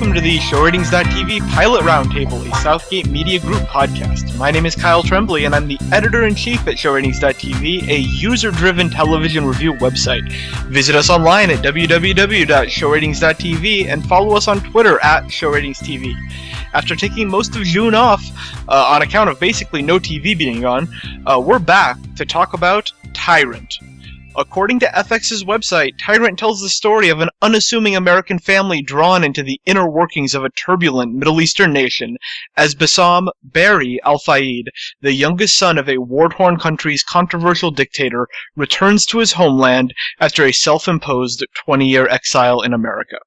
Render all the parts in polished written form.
welcome to the ShowRatings.tv Pilot Roundtable, a Southgate Media Group podcast. My name is Kyle Tremblay, and I'm the editor-in-chief at ShowRatings.tv, a user-driven television review website. Visit us online at www.showratings.tv and follow us on Twitter at ShowRatingsTV. After taking most of June off, on account of basically no TV being on, we're back to talk about Tyrant. According to FX's website, Tyrant tells the story of an unassuming American family drawn into the inner workings of a turbulent Middle Eastern nation as Bassam Barry Al-Fayed, the youngest son of a war-torn country's controversial dictator, returns to his homeland after a self-imposed 20-year exile in America.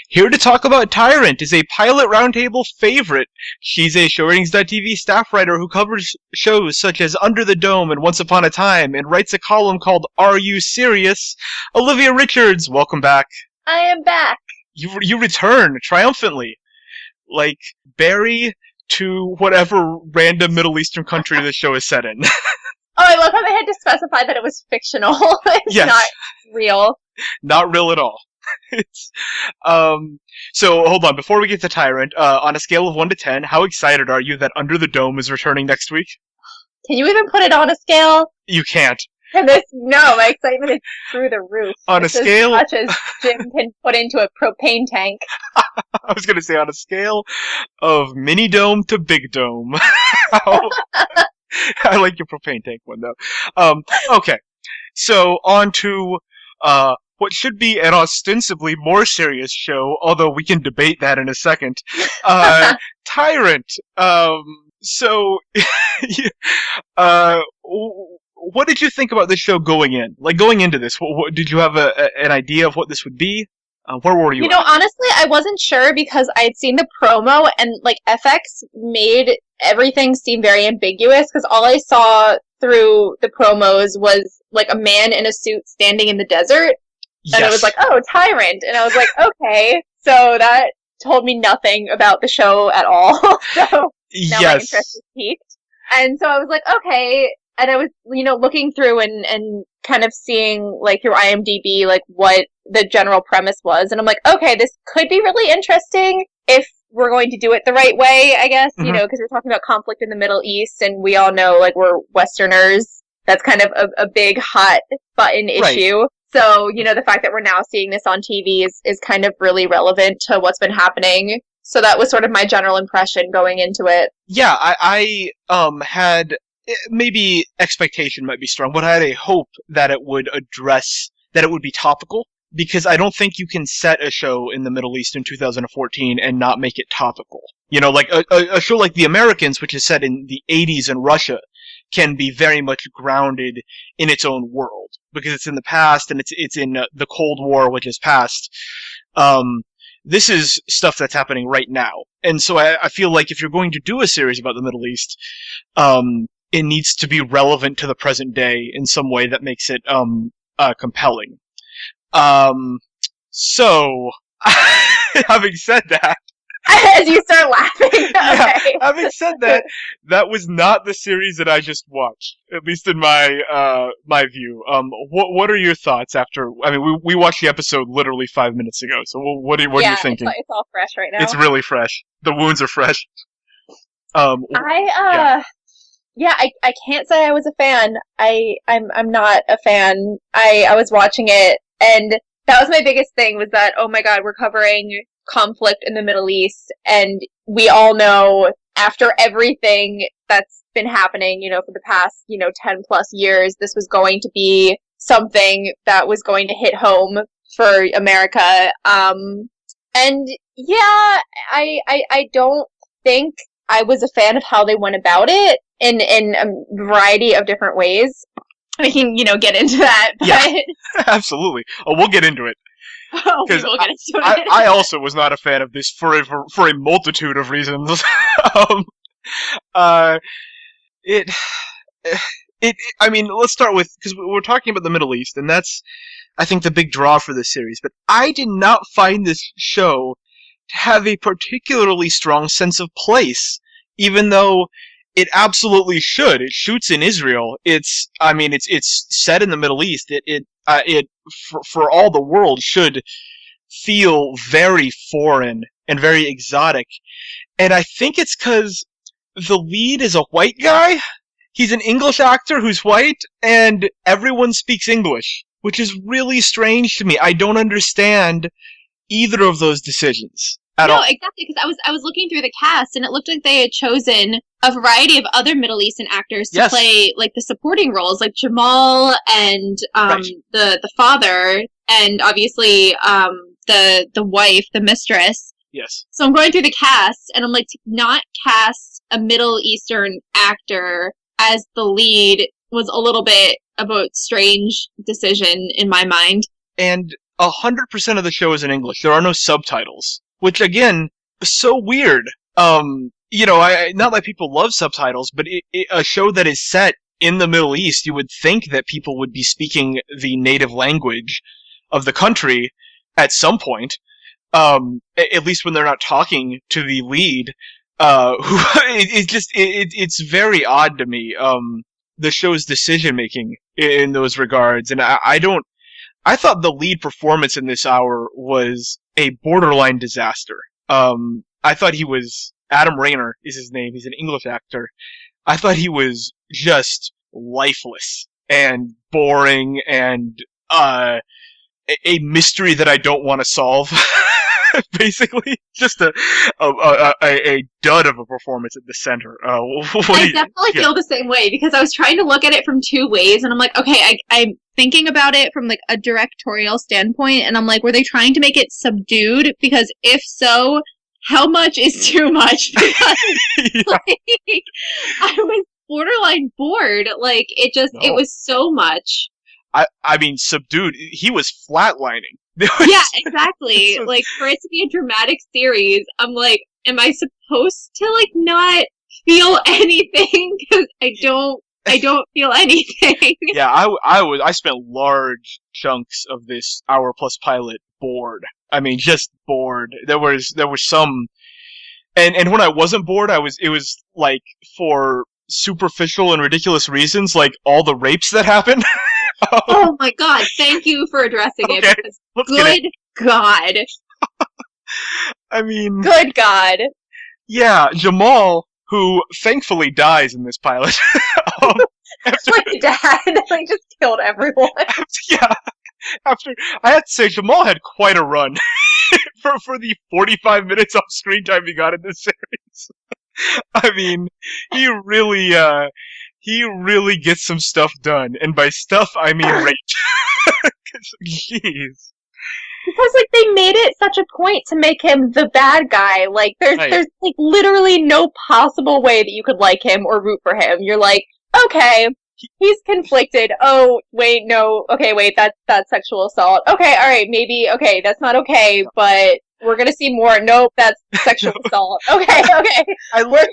Here to talk about Tyrant is a Pilot Roundtable favorite. She's a ShowRatings.tv staff writer who covers shows such as Under the Dome and Once Upon a Time and writes a column called Are You Serious? Olivia Richards, welcome back. I am back. You return triumphantly. Like, Barry to whatever random Middle Eastern country the show is set in. Oh, I love how they had to specify that it was fictional. It's yes. Not real. Not real at all. So hold on, before we get to Tyrant, on a scale of 1 to 10, how excited are you that Under the Dome is returning next week? Can you even put it on a scale? You can't. No, my excitement is through the roof. On it's a scale... as much as Jim can put into a propane tank. I was going to say, on a scale of mini dome to big dome. I like your propane tank one, though. Okay, so on to... what should be an ostensibly more serious show, although we can debate that in a second. Tyrant. So, what did you think about this show going in? Like, going into this, did you have an idea of what this would be? Where were you? You know, honestly, I wasn't sure because I had seen the promo and, like, FX made everything seem very ambiguous because all I saw through the promos was, like, a man in a suit standing in the desert. Yes. And I was like, oh, Tyrant. And I was like, okay. So that told me nothing about the show at all. So now my interest is piqued. And so I was like, okay. And I was, looking through and kind of seeing, like, through IMDb, like, what the general premise was. And I'm like, okay, this could be really interesting if we're going to do it the right way, I guess, mm-hmm. Because we're talking about conflict in the Middle East. And we all know, like, we're Westerners. That's kind of a big hot button issue. Right. So, the fact that we're now seeing this on TV is kind of really relevant to what's been happening. So that was sort of my general impression going into it. Yeah, I had, maybe expectation might be strong, but I had a hope that it would be topical, because I don't think you can set a show in the Middle East in 2014 and not make it topical. Like a show like The Americans, which is set in the 80s in Russia, can be very much grounded in its own world, because it's in the past and it's in the Cold War, which is past. This is stuff that's happening right now. And so I feel like if you're going to do a series about the Middle East, it needs to be relevant to the present day in some way that makes it compelling. So, having said that, as you start laughing. Okay. Yeah, having said that, that was not the series that I just watched, at least in my my view. What are your thoughts after? I mean, we watched the episode literally 5 minutes ago. So what are you thinking? It's all fresh right now. It's really fresh. The wounds are fresh. I can't say I was a fan. I'm not a fan. I was watching it, and that was my biggest thing, was that, oh my god, we're covering conflict in the Middle East, and we all know after everything that's been happening, for the past, 10 plus years, this was going to be something that was going to hit home for America. And yeah, I don't think I was a fan of how they went about it in a variety of different ways. We can, get into that. But... Yeah, absolutely. Oh, we'll get into it. Because we'll get into it. I also was not a fan of this for a multitude of reasons. I mean, let's start with, because we're talking about the Middle East, and that's, I think, the big draw for this series. But I did not find this show to have a particularly strong sense of place, even though it absolutely should. It shoots in Israel. It's set in the Middle East. It for all the world should feel very foreign and very exotic. And I think it's because the lead is a white guy. He's an English actor who's white, and everyone speaks English, which is really strange to me. I don't understand either of those decisions at all. No, exactly, because I was looking through the cast, and it looked like they had chosen a variety of other Middle Eastern actors to play, like, the supporting roles, like Jamal and the father, and obviously the wife, the mistress. Yes. So I'm going through the cast, and I'm like, to not cast a Middle Eastern actor as the lead was a little bit of a strange decision in my mind. And 100% of the show is in English. There are no subtitles, which again is so weird. You know, not that people love subtitles, but a show that is set in the Middle East, you would think that people would be speaking the native language of the country at some point. At least when they're not talking to the lead, who it's very odd to me. The show's decision making in those regards, and I thought the lead performance in this hour was a borderline disaster. I thought he was Adam Rayner is his name. He's an English actor. I thought he was just lifeless and boring and a mystery that I don't want to solve. Basically, just a dud of a performance at the center. I definitely feel the same way, because I was trying to look at it from two ways, and I'm like, okay, I'm thinking about it from like a directorial standpoint, and I'm like, were they trying to make it subdued? Because if so, how much is too much? Because like, I was borderline bored. Like, it was so much. I mean, subdued. He was flatlining. Yeah, exactly. Like, for it to be a dramatic series, I'm like, am I supposed to, like, not feel anything? Because I don't feel anything. Yeah, I spent large chunks of this hour-plus pilot bored. I mean, just bored. There was some... And when I wasn't bored, it was, like, for superficial and ridiculous reasons, like all the rapes that happened. Oh my god, thank you for addressing it, because good god. I mean... Good god. Yeah, Jamal, who thankfully dies in this pilot. Like dad, like just killed everyone. After I had to say, Jamal had quite a run for the 45 minutes off screen time he got in this series. I mean, he really gets some stuff done, and by stuff I mean rape. Jeez. Because like they made it such a point to make him the bad guy. Like there's like literally no possible way that you could like him or root for him. You're like, okay, he's conflicted. Oh wait, no. Okay, wait, that's sexual assault. Okay, all right, maybe. Okay, that's not okay, but we're gonna see more. Nope, that's sexual assault. Okay. We're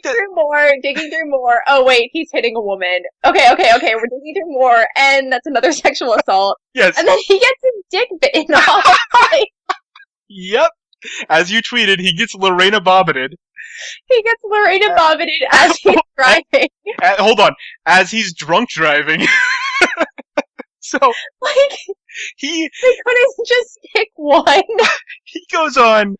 digging through more. Oh wait, he's hitting a woman. Okay, we're digging through more, and that's another sexual assault. Yes. And then he gets his dick bitten off. Yep. As you tweeted, he gets Lorena Bobbited. He gets Lorena Bobbited as he's driving. Hold on. As he's drunk driving. So, like, they couldn't just pick one. He goes on.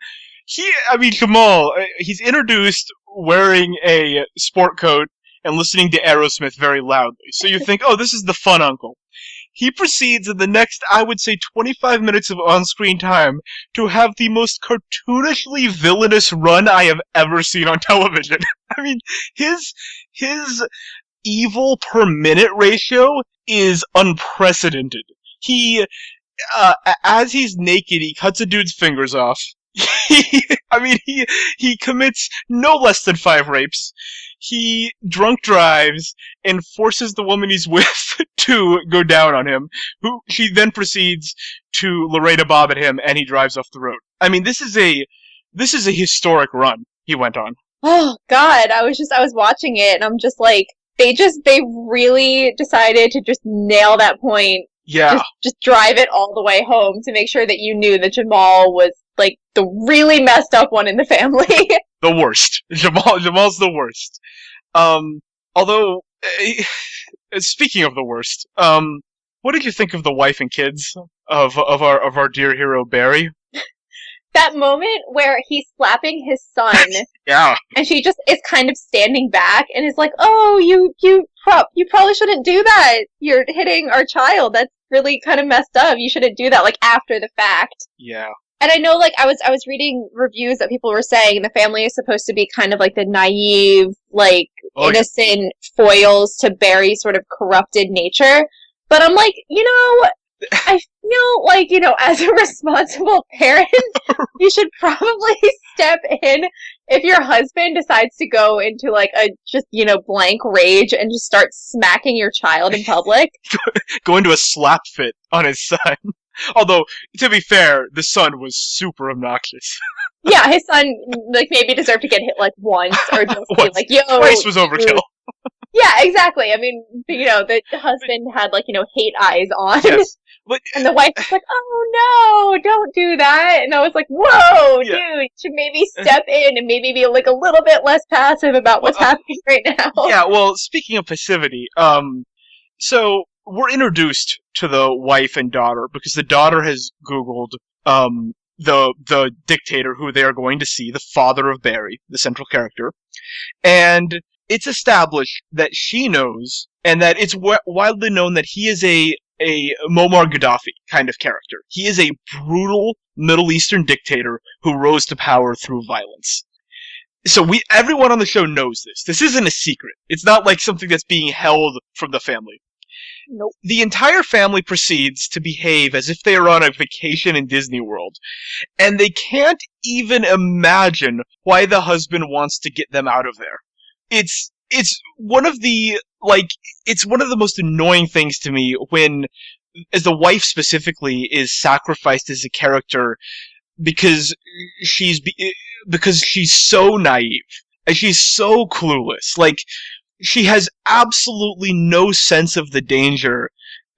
Jamal, he's introduced wearing a sport coat and listening to Aerosmith very loudly. So you think, oh, this is the fun uncle. He proceeds in the next, I would say, 25 minutes of on-screen time to have the most cartoonishly villainous run I have ever seen on television. I mean, his evil per minute ratio is unprecedented. He, as he's naked, he cuts a dude's fingers off. He commits no less than 5 rapes. He drunk drives and forces the woman he's with to go down on him, who she then proceeds to Lorena Bob at him, and he drives off the road. I mean, this is a historic run he went on. Oh god, I was watching it and I'm just like, they really decided to just nail that point. Yeah. Just drive it all the way home to make sure that you knew that Jamal was like the really messed up one in the family. The worst. Jamal's the worst. Although, speaking of the worst, what did you think of the wife and kids of our dear hero Barry? that moment where he's slapping his son, Yeah. and she just is kind of standing back and is like, "Oh, you probably shouldn't do that. You're hitting our child. That's really kind of messed up. You shouldn't do that." Like after the fact. Yeah. And I know, like, I was reading reviews that people were saying the family is supposed to be kind of like the naive, like, innocent foils to Barry's sort of corrupted nature. But I'm like, I feel like, as a responsible parent, you should probably step in if your husband decides to go into, like, a just, blank rage and just start smacking your child in public. Go into a slap fit on his son. Although, to be fair, the son was super obnoxious. Yeah, his son, like, maybe deserved to get hit, like, once, or just be like, yo... Twice was overkill. Yeah, exactly. I mean, the husband had, like, hate eyes on. Yes. But, and the wife was like, "Oh, no, don't do that." And I was like, whoa, dude, you should maybe step in and maybe be, like, a little bit less passive about what's happening right now. Yeah, well, speaking of passivity, so we're introduced to the wife and daughter because the daughter has Googled the dictator who they are going to see, the father of Barry, the central character, and it's established that she knows, and that it's widely known that he is a Muammar Gaddafi kind of character. He is a brutal Middle Eastern dictator who rose to power through violence. So everyone on the show knows this. This isn't a secret. It's not like something that's being held from the family. Nope. The entire family proceeds to behave as if they are on a vacation in Disney World, and they can't even imagine why the husband wants to get them out of there. It's one of the most annoying things to me when, as the wife specifically, is sacrificed as a character because she's so naive and she's so clueless. Like, she has absolutely no sense of the danger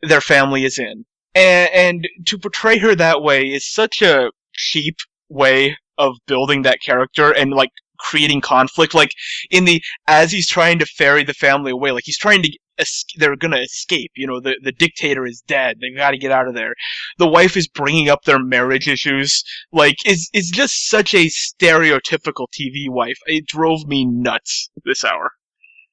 their family is in. And to portray her that way is such a cheap way of building that character and, like, creating conflict. Like, as he's trying to ferry the family away, like, he's trying to, they're gonna escape, the dictator is dead, they've gotta get out of there. The wife is bringing up their marriage issues. Like, it's just such a stereotypical TV wife. It drove me nuts this hour.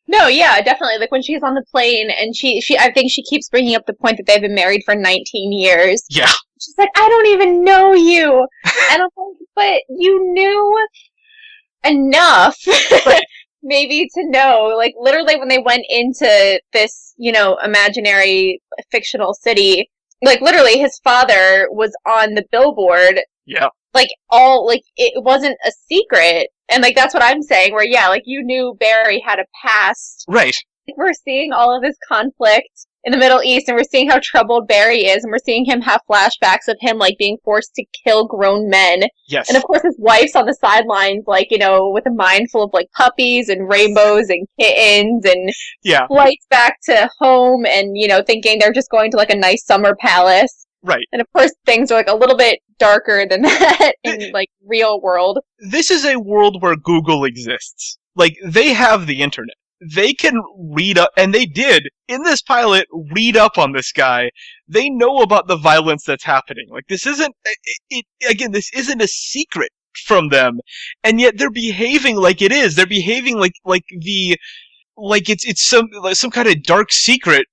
No, yeah, definitely. Like, when she's on the plane, and I think she keeps bringing up the point that they've been married for 19 years. Yeah. She's like, "I don't even know you." And I'm like, but you knew enough, maybe, to know, like, literally when they went into this, imaginary fictional city, like, literally his father was on the billboard. Yeah. Like, it wasn't a secret. And, like, that's what I'm saying, where, yeah, like, you knew Barry had a past. Right. We're seeing all of this conflict in the Middle East, and we're seeing how troubled Barry is, and we're seeing him have flashbacks of him, like, being forced to kill grown men. Yes. And, of course, his wife's on the sidelines, like, with a mind full of, like, puppies and rainbows and kittens and flights back to home and, thinking they're just going to, like, a nice summer palace. Right. And, of course, things are, like, a little bit darker than that in, like, real world. This is a world where Google exists. Like, they have the internet. They can read up, and they did, in this pilot, read up on this guy. They know about the violence that's happening. Like, this isn't, this isn't a secret from them, and yet they're behaving like it is. They're behaving like it's some kind of dark secret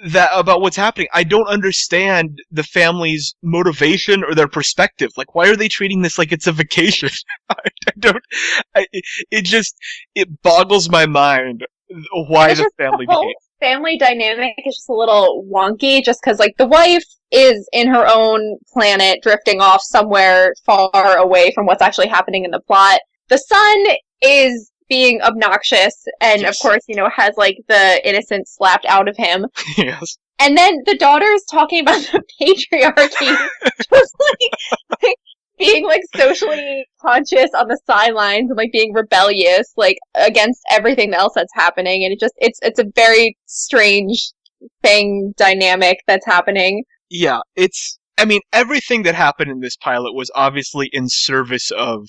that about what's happening. I don't understand the family's motivation or their perspective. Like, why are they treating this like it's a vacation? It boggles my mind why the family behaves. Family dynamic is just a little wonky, just because, like, the wife is in her own planet, drifting off somewhere far away from what's actually happening in the plot. The son is being obnoxious and, of course, has, like, the innocence slapped out of him. Yes. And then the daughter is talking about the patriarchy, just, like being, like, socially conscious on the sidelines and, like, being rebellious, like, against everything else that's happening. And it's a very strange dynamic that's happening. Yeah, everything that happened in this pilot was obviously in service of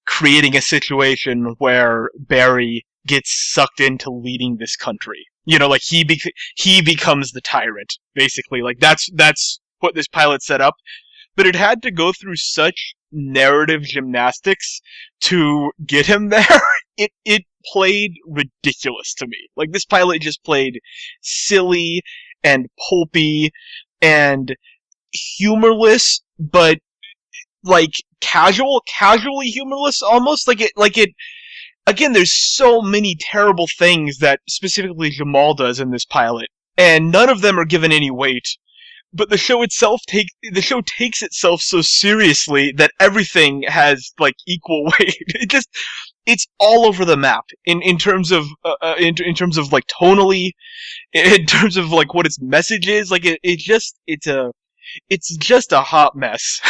creating a situation where Barry gets sucked into leading this country. Like, he becomes the tyrant, basically. Like, that's what this pilot set up. But it had to go through such narrative gymnastics to get him there. It played ridiculous to me. Like, this pilot just played silly and pulpy and humorless, but like casually humorless almost. Again, there's so many terrible things that specifically Jamal does in this pilot, and none of them are given any weight. But the show takes itself so seriously that everything has like equal weight. It's all over the map in terms of in terms of like tonally, in terms of like what its message is. Like it's just a hot mess,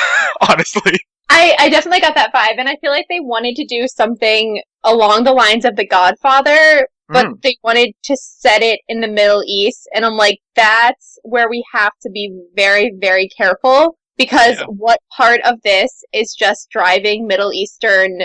honestly. I definitely got that vibe, and I feel like they wanted to do something along the lines of The Godfather, but they wanted to set it in the Middle East, and I'm like, that's where we have to be very, very careful, because what part of this is just driving Middle Eastern,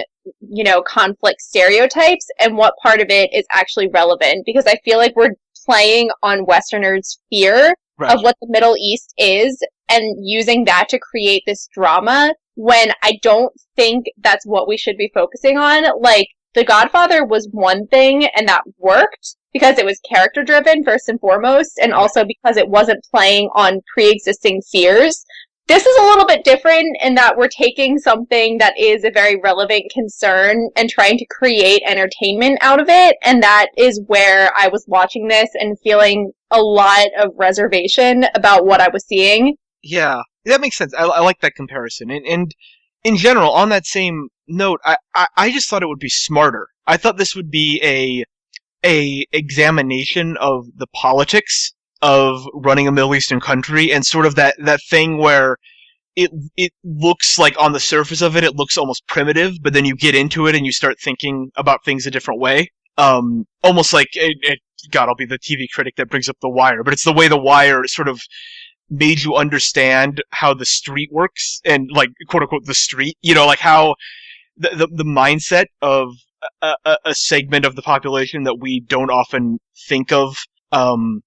conflict stereotypes, and what part of it is actually relevant, because I feel like we're playing on Westerners' fear of what the Middle East is, and using that to create this drama, when I don't think that's what we should be focusing on. Like, The Godfather was one thing, and that worked because it was character-driven, first and foremost, and also because it wasn't playing on pre-existing fears. This is a little bit different in that we're taking something that is a very relevant concern and trying to create entertainment out of it, and that is where I was watching this and feeling a lot of reservation about what I was seeing. Yeah, that makes sense. I like that comparison. And in general, on that same note, I just thought it would be smarter. I thought this would be a examination of the politics of running a Middle Eastern country, and sort of that thing where it looks like on the surface of it looks almost primitive, but then you get into it and you start thinking about things a different way. Almost like God, I'll be the TV critic that brings up The Wire, but it's the way The Wire sort of made you understand how the street works, and like quote unquote the street, like how the mindset of a segment of the population that we don't often think from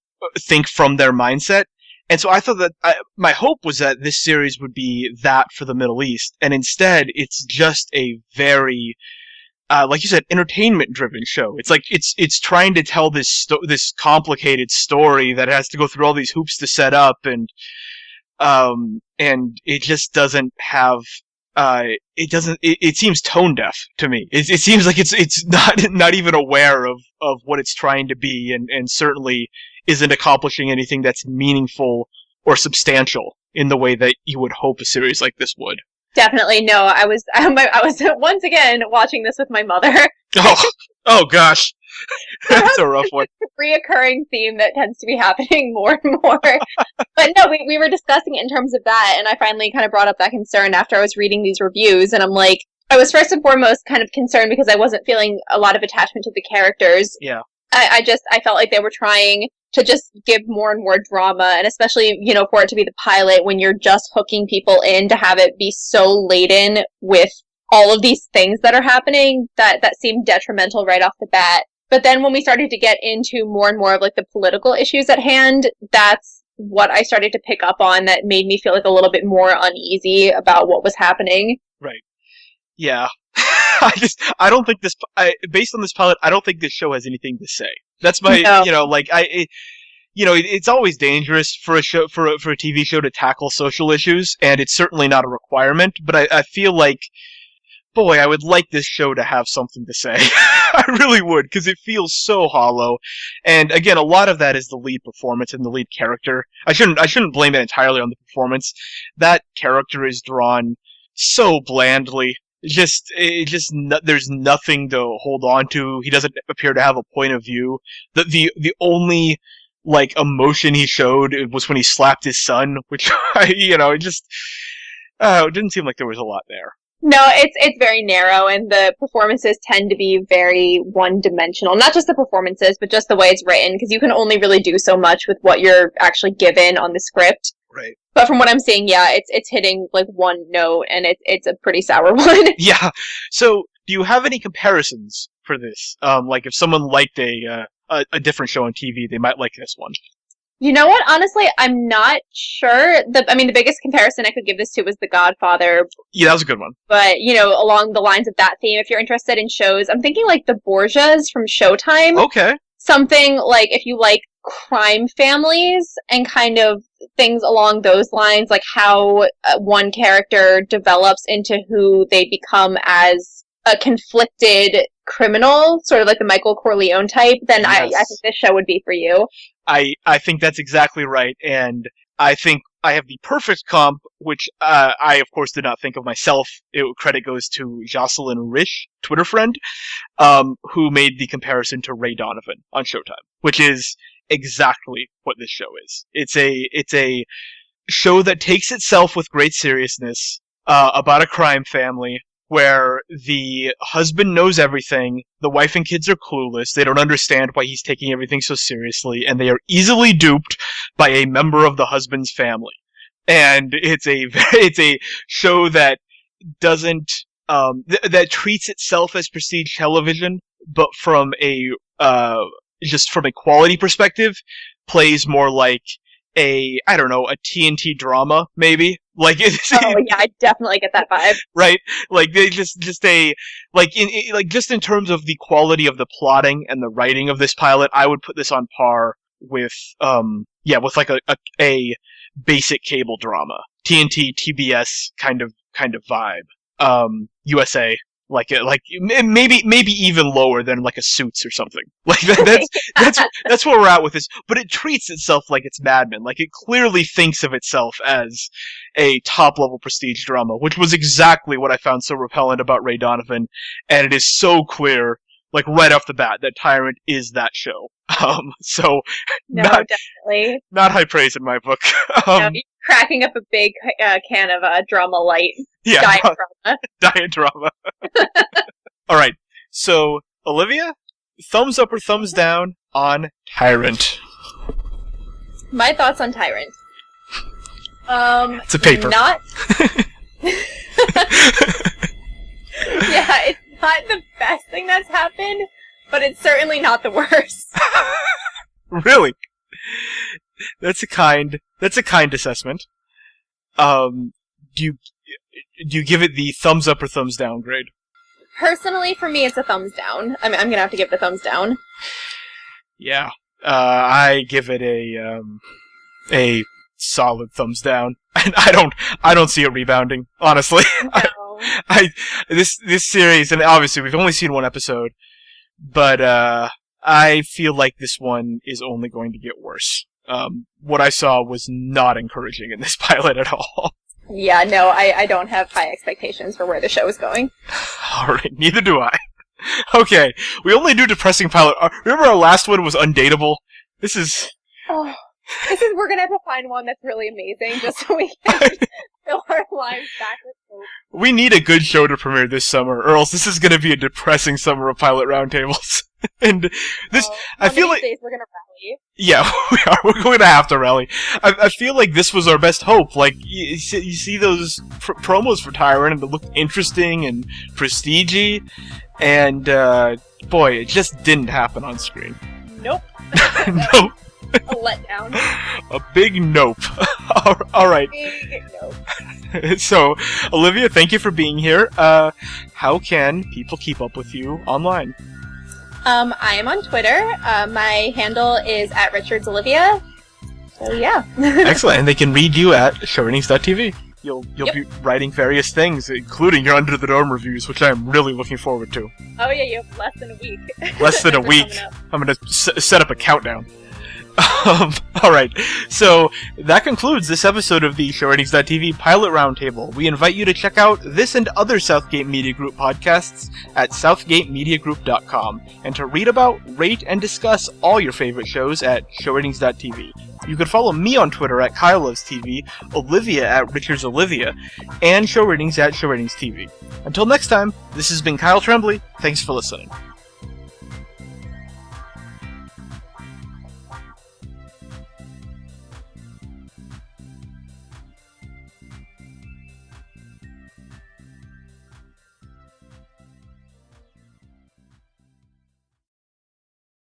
their mindset. And so I thought that my hope was that this series would be that for the Middle East, and instead it's just a very like you said, entertainment-driven show. It's like it's trying to tell this complicated story that has to go through all these hoops to set up, and it just doesn't have. It seems tone deaf to me. It seems like it's not even aware of what it's trying to be, and certainly isn't accomplishing anything that's meaningful or substantial in the way that you would hope a series like this would. Definitely no. I was once again watching this with my mother. Oh gosh, that's a rough one. It's a reoccurring theme that tends to be happening more and more. But no, we were discussing it in terms of that, and I finally kind of brought up that concern after I was reading these reviews, and I'm like, I was first and foremost kind of concerned because I wasn't feeling a lot of attachment to the characters. Yeah. I felt like they were trying to just give more and more drama, and especially, for it to be the pilot, when you're just hooking people in, to have it be so laden with all of these things that are happening, that seemed detrimental right off the bat. But then when we started to get into more and more of like the political issues at hand, that's what I started to pick up on that made me feel like a little bit more uneasy about what was happening. Right. Yeah. I don't think based on this pilot, I don't think this show has anything to say. That's my, it's always dangerous for a show, for a TV show to tackle social issues, and it's certainly not a requirement, but I feel like, boy, I would like this show to have something to say. I really would, because it feels so hollow. And again, a lot of that is the lead performance and the lead character. I shouldn't blame it entirely on the performance. That character is drawn so blandly. There's nothing to hold on to. He doesn't appear to have a point of view. The only like emotion he showed was when he slapped his son, which it didn't seem like there was a lot there. No, it's very narrow, and the performances tend to be very one-dimensional. Not just the performances, but just the way it's written, because you can only really do so much with what you're actually given on the script. Right. But from what I'm seeing, yeah, it's hitting like one note, and it's a pretty sour one. Yeah. So, do you have any comparisons for this? Like if someone liked a different show on TV, they might like this one. You know what? Honestly, I'm not sure. The biggest comparison I could give this to was The Godfather. Yeah, that was a good one. But, along the lines of that theme, if you're interested in shows, I'm thinking like The Borgias from Showtime. Okay. Something like if you like crime families and kind of things along those lines, like how one character develops into who they become as a conflicted criminal, sort of like the Michael Corleone type, then yes. I think this show would be for you. I think that's exactly right, and I think I have the perfect comp, which I, of course, did not think of myself. Credit goes to Jocelyn Risch, Twitter friend, who made the comparison to Ray Donovan on Showtime, which is exactly what this show is. It's a show that takes itself with great seriousness, about a crime family, where the husband knows everything, the wife and kids are clueless, they don't understand why he's taking everything so seriously, and they are easily duped by a member of the husband's family. And it's a show that doesn't, that treats itself as prestige television, but from just from a quality perspective, plays more like a TNT drama, maybe. Like it's, oh yeah, I definitely get that vibe. Right, like they just in terms of the quality of the plotting and the writing of this pilot, I would put this on par with with like a basic cable drama, TNT, TBS kind of vibe, USA. Like maybe even lower than like a Suits or something. Like that's where we're at with this. But it treats itself like it's Mad Men. Like it clearly thinks of itself as a top level prestige drama, which was exactly what I found so repellent about Ray Donovan. And it is so clear, like right off the bat, that Tyrant is that show. So no, definitely not high praise in my book. No, you're cracking up a big can of drama light. Yeah, diet drama. Diet drama. All right. So, Olivia, thumbs up or thumbs down on Tyrant? My thoughts on Tyrant. It's a paper. Not. Yeah, it's not the best thing that's happened, but it's certainly not the worst. Really? That's a kind assessment. Do you give it the thumbs up or thumbs down grade? Personally, for me, it's a thumbs down. I'm gonna have to give it a thumbs down. Yeah, I give it a solid thumbs down. And I don't see it rebounding, honestly. No. This series, and obviously we've only seen one episode, but I feel like this one is only going to get worse. What I saw was not encouraging in this pilot at all. Yeah, no, I don't have high expectations for where the show is going. Alright, neither do I. Okay, we only do depressing pilot. Remember our last one was Undateable? We're gonna have to find one that's really amazing just so we can fill our lives back with hope. We need a good show to premiere this summer, or else this is gonna be a depressing summer of pilot roundtables. And this, I feel like days we're gonna rally. Yeah, we are. We're going to have to rally. I feel like this was our best hope. Like you see those promos for Tyrant, and they look interesting and prestige-y, and boy, it just didn't happen on screen. Nope. Nope. A letdown. A big nope. All right. Big nope. So, Olivia, thank you for being here. How can people keep up with you online? I am on Twitter. My handle is @RichardsOlivia. So yeah. Excellent, and they can read you at showratings.tv. You'll be writing various things, including your Under the Dome reviews, which I'm really looking forward to. Oh yeah, you have less than a week. Less than a week. I'm gonna set up a countdown. Alright, so that concludes this episode of the showratings.tv Pilot Roundtable. We invite you to check out this and other Southgate Media Group podcasts at southgatemediagroup.com, and to read about, rate, and discuss all your favorite shows at showratings.tv. You can follow me on Twitter at KyleLovesTV, Olivia at RichardsOlivia, and Showratings at ShowratingsTV. Until next time, this has been Kyle Tremblay. Thanks for listening.